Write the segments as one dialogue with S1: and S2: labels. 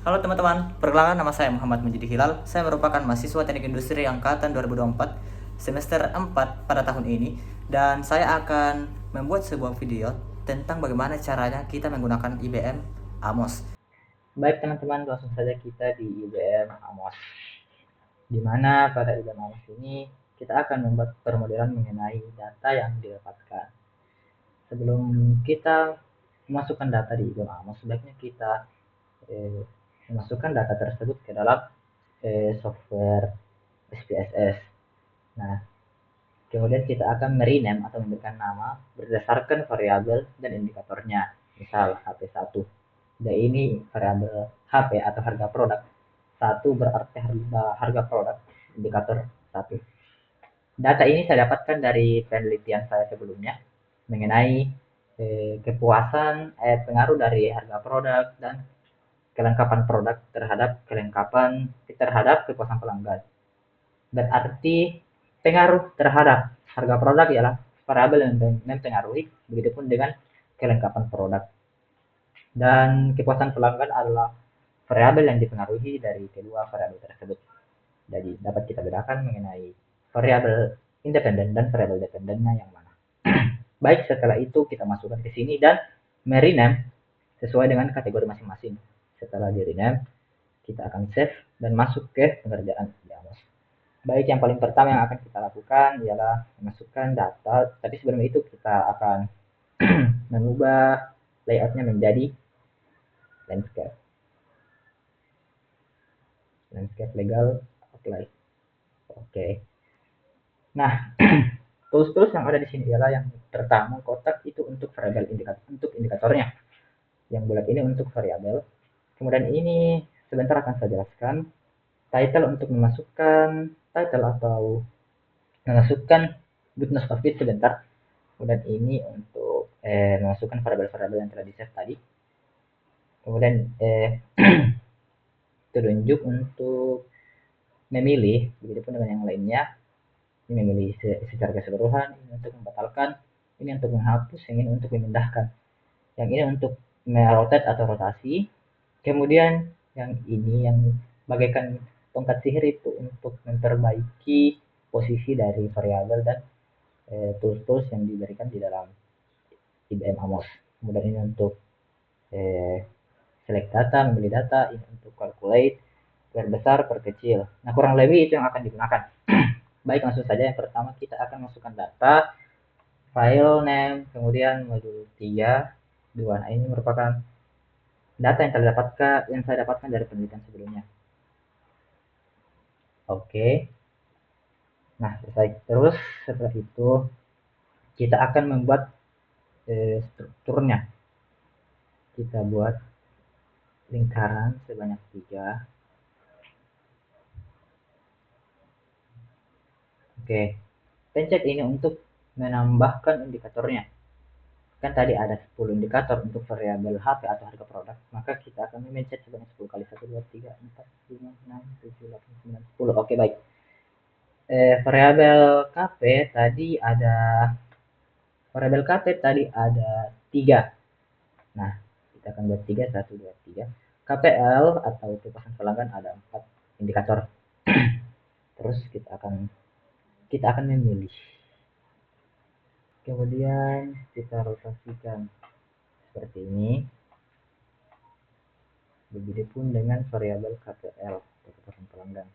S1: Halo teman-teman, perkenalkan nama saya Muhammad Mujidi Hilal. Saya merupakan mahasiswa Teknik Industri angkatan 2024 semester 4 pada tahun ini, dan saya akan membuat sebuah video tentang bagaimana caranya kita menggunakan IBM Amos. Baik teman-teman, langsung saja kita di IBM Amos. Di mana pada IBM Amos ini kita akan membuat permodelan mengenai data yang didapatkan. Sebelum kita memasukkan data di IBM Amos, sebaiknya kita eh, memasukkan data tersebut ke dalam software SPSS. Nah, kemudian kita akan merename atau memberikan nama berdasarkan variabel dan indikatornya. Misal HP1. Dan ini variabel HP atau harga produk. Satu berarti harga produk, indikator satu. Data ini saya dapatkan dari penelitian saya sebelumnya mengenai pengaruh dari harga produk dan kelengkapan produk terhadap kepuasan pelanggan. Berarti pengaruh terhadap harga produk ialah variabel yang mempengaruhi, begitupun dengan kelengkapan produk. Dan kepuasan pelanggan adalah variabel yang dipengaruhi dari kedua variabel tersebut. Jadi dapat kita bedakan mengenai variabel independen dan variabel dependennya yang mana. Baik, setelah itu kita masukkan ke sini dan merename sesuai dengan kategori masing-masing. Setelah di rename, kita akan save dan masuk ke pengerjaan Amos. Baik, yang paling pertama yang akan kita lakukan ialah memasukkan data, tapi sebelum itu kita akan mengubah layoutnya menjadi landscape. Landscape legal apply. Oke. Nah, tools-tools yang ada di sini ialah yang pertama kotak itu untuk variabel untuk indikatornya. Yang bulat ini untuk variabel. Kemudian ini sebentar akan saya jelaskan. Title untuk memasukkan title atau memasukkan goodness of it sebentar. Kemudian ini untuk memasukkan variabel-variabel yang telah di-save tadi. Kemudian tunjuk untuk memilih, begitupun dengan yang lainnya. Ini memilih secara keseluruhan, ini untuk membatalkan, ini untuk menghapus, yang ini untuk memindahkan, yang ini untuk merotate atau rotasi. Kemudian yang ini yang bagaikan tongkat sihir itu untuk memperbaiki posisi dari variabel dan tools-tools yang diberikan di dalam IBM Amos. Kemudian ini untuk select data, memilih data, ini untuk calculate, perbesar, perkecil. Nah, kurang lebih itu yang akan digunakan. Baik, langsung saja. Yang pertama kita akan masukkan data, file name, kemudian modul 3, 2. Nah, ini merupakan data yang saya dapatkan dari penelitian sebelumnya. Oke. Nah, selesai. Terus setelah itu kita akan membuat strukturnya. Kita buat lingkaran sebanyak 3. Oke. Pencet ini untuk menambahkan indikatornya. Kan tadi ada 10 indikator untuk variabel HP atau harga produk, maka kita akan mencet sebanyak 10 kali 1, 2, 3, 4, 5, 6, 7, 8, 9, 10. Oke, baik. Variabel KP tadi ada variabel KP tadi ada 3. Nah, kita akan buat 3, 1, 2, 3. KPL atau kepuasan pelanggan ada 4 indikator. Terus kita akan memilih. Kemudian kita rotasikan seperti ini. Begitupun dengan variabel KPL atau kepuasan pelanggan.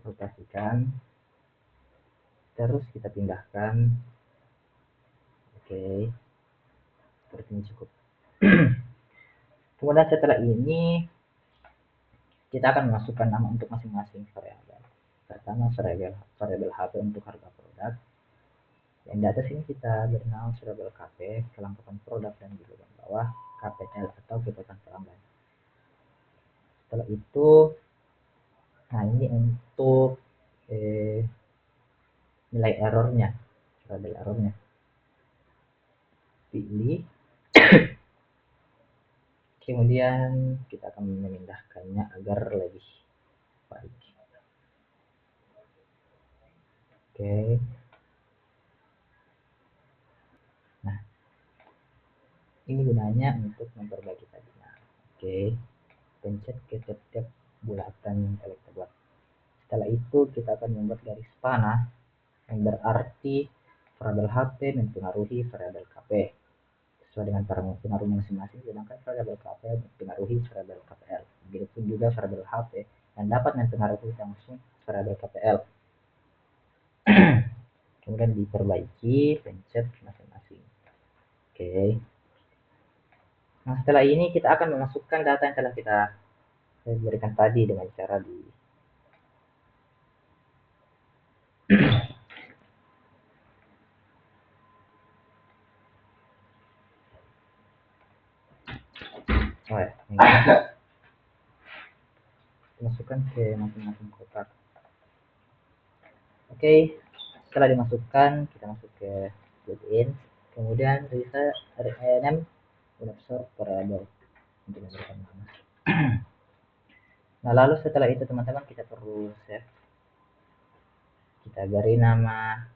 S1: Rotasikan, terus kita pindahkan. Oke, seperti ini cukup. Kemudian setelah ini kita akan memasukkan nama untuk masing-masing variabel. Pertama variabel HP untuk harga produk. Yang di atas ini kita bernama variabel KP, kelengkapan produk, dan di bagian bawah KPL atau kepuasan pelanggan. Setelah itu, nah ini untuk nilai errornya, variabel errornya. Pilih,
S2: Kemudian kita akan memindahkannya agar lebih baik. Oke. Nah, ini gunanya untuk memperbaiki tadi. Nah, oke. Pencet ke tiap-tiap bulatan yang telah kita buat. Setelah itu kita akan membuat garis panah yang berarti variabel HP mempengaruhi variabel KP sesuai dengan pengaruhnya masing-masing, sedangkan variabel KP mempengaruhi variabel KPL. Begitupun juga variabel HP yang dapat mempengaruhi langsung variabel KPL. Kemudian diperbaiki, pencet masing-masing. Oke. Nah, setelah ini kita akan memasukkan data yang telah kita berikan tadi dengan cara di oh ya, ini masukkan ke masing-masing kotak. Oke, setelah dimasukkan kita masuk ke built-in, kemudian reset rename unsur variable untuk memberikan nama. Nah, lalu setelah itu teman-teman kita perlu save, kita beri nama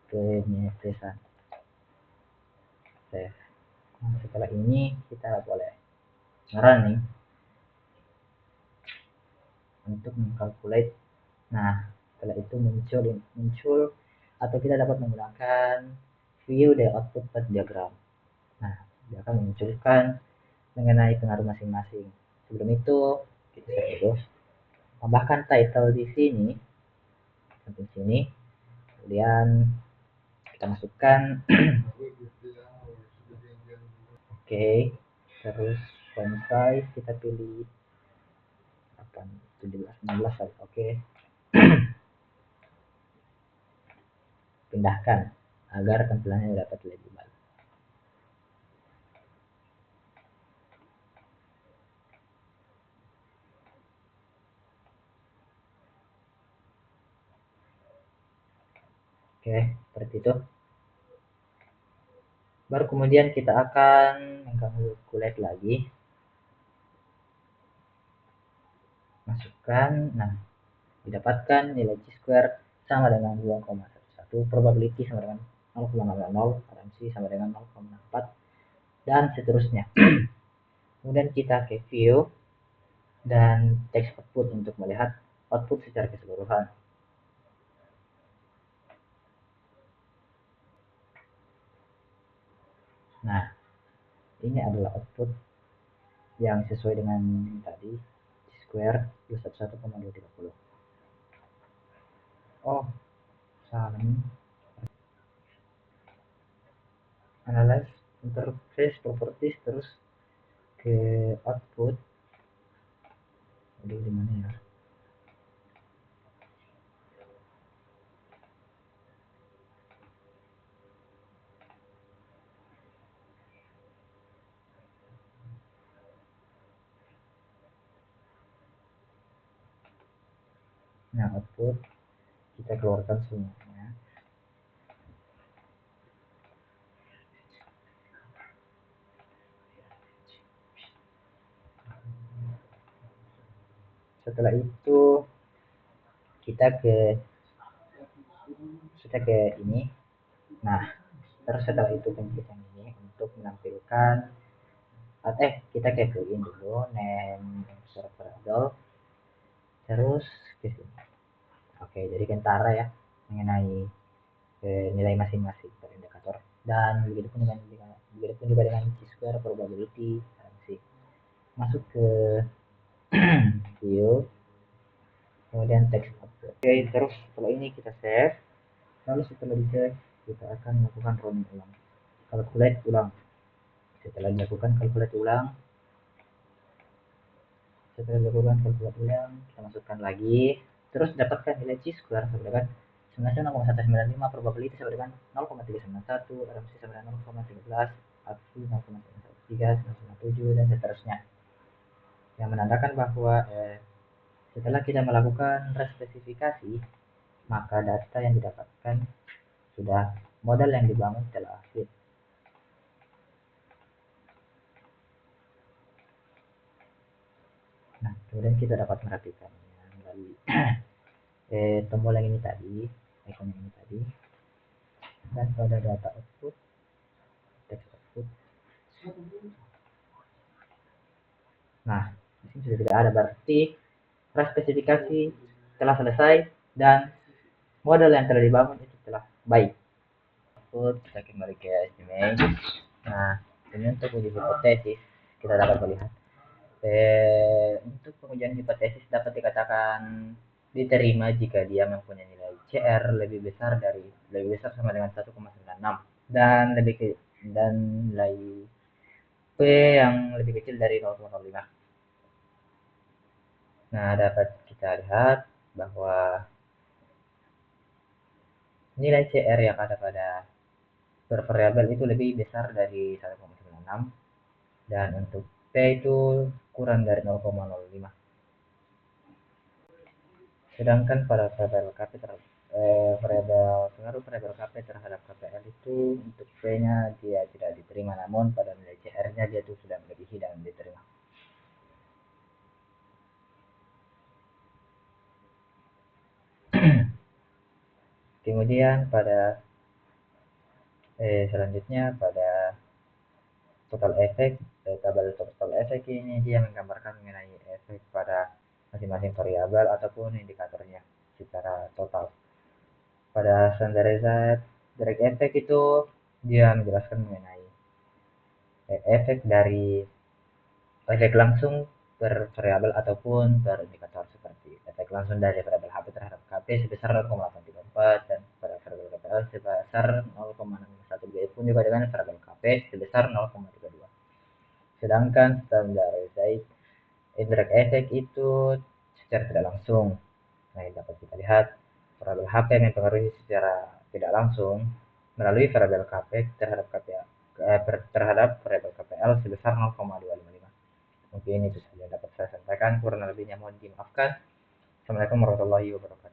S2: penyetesan save. Nah, setelah ini kita boleh running untuk mengkalkulate. Nah, setelah itu muncul atau kita dapat menggunakan view the output path diagram. Nah, dia akan memunculkan mengenai pengaruh masing-masing. Sebelum itu kita save dulu. Tambahkan title di sini, sampai sini. Kemudian kita masukkan oke, terus font size kita pilih 17 16 kali. Oke. Pindahkan agar tampilannya dapat lebih baik. Oke, seperti itu. Baru kemudian kita akan mengkalkulate lagi. Masukkan, nah didapatkan nilai chi-square sama dengan 2,11, probability sama dengan 0,00, RMC sama dengan 0,4 dan seterusnya. Kemudian kita ke view dan text output untuk melihat output secara keseluruhan. Nah, ini adalah output yang sesuai dengan tadi, chi-square 211,230. Oh, salah nih. Analyze interface properties terus ke output. Aduh, di mana ya? Nah, output kita keluarkan semuanya. Setelah itu kita ke ini. Nah, terus setelah itu pencet yang ini untuk menampilkan kita ke plugin dulu, name server terus ke sini. Oke, jadi kentara ya mengenai nilai masing-masing per indikator, dan begitupun juga dengan chi-square probability. Masuk ke view, kemudian text output. Oke, terus setelah ini kita save. Lalu setelah di save kita akan melakukan running ulang, calculate ulang. Setelah dilakukan calculate ulang, kita masukkan lagi, terus dapatkan nilai chi-square sama dengan 0,195, probability sama dengan 0,391, RMC sama dengan 0,13, AFI 0,113, 0,7 dan seterusnya, yang menandakan bahwa setelah kita melakukan respesifikasi, maka data yang didapatkan sudah modal yang dibangun telah fit. Kemudian kita dapat merapikannya melalui tombol yang ini tadi, icon yang ini tadi, dan pada data output, text output. Nah, di sini sudah tidak ada, berarti spesifikasi telah selesai dan model yang telah dibangun itu telah baik. Kita kembali ke estimate. Nah, ini untuk uji hipotesis kita dapat melihat untuk pengujian hipotesis dapat dikatakan diterima jika dia mempunyai nilai CR lebih besar sama dengan 1,96 dan dan nilai P yang lebih kecil dari 0,05. Nah, dapat kita lihat bahwa nilai CR yang ada pada variabel itu lebih besar dari 1,96 dan untuk P itu kurang dari 0,05. Sedangkan pada variabel KP variabel KP terhadap KPL itu untuk P-nya dia tidak diterima, namun pada nilai CR-nya dia itu sudah melebihi dan diterima. Kemudian pada selanjutnya pada total efek, tabel total efek ini dia menggambarkan mengenai efek pada masing-masing variabel ataupun indikatornya secara total. Pada standardized direct effect itu dia menjelaskan mengenai efek dari efek langsung per variabel ataupun per indikator, seperti efek langsung dari variabel HP terhadap KP sebesar 0,834 dan pada variabel KPL sebesar 0,612 pun juga dengan variabel KP sebesar 0,32. Sedangkan standardized indirect effect itu secara tidak langsung. Nah, yang dapat kita lihat variabel HP mempengaruhi secara tidak langsung melalui variabel KP terhadap KPL terhadap variabel KPL sebesar 0,255. Mungkin itu saja yang dapat saya sampaikan, kurang lebihnya mohon dimaafkan. Assalamualaikum warahmatullahi wabarakatuh.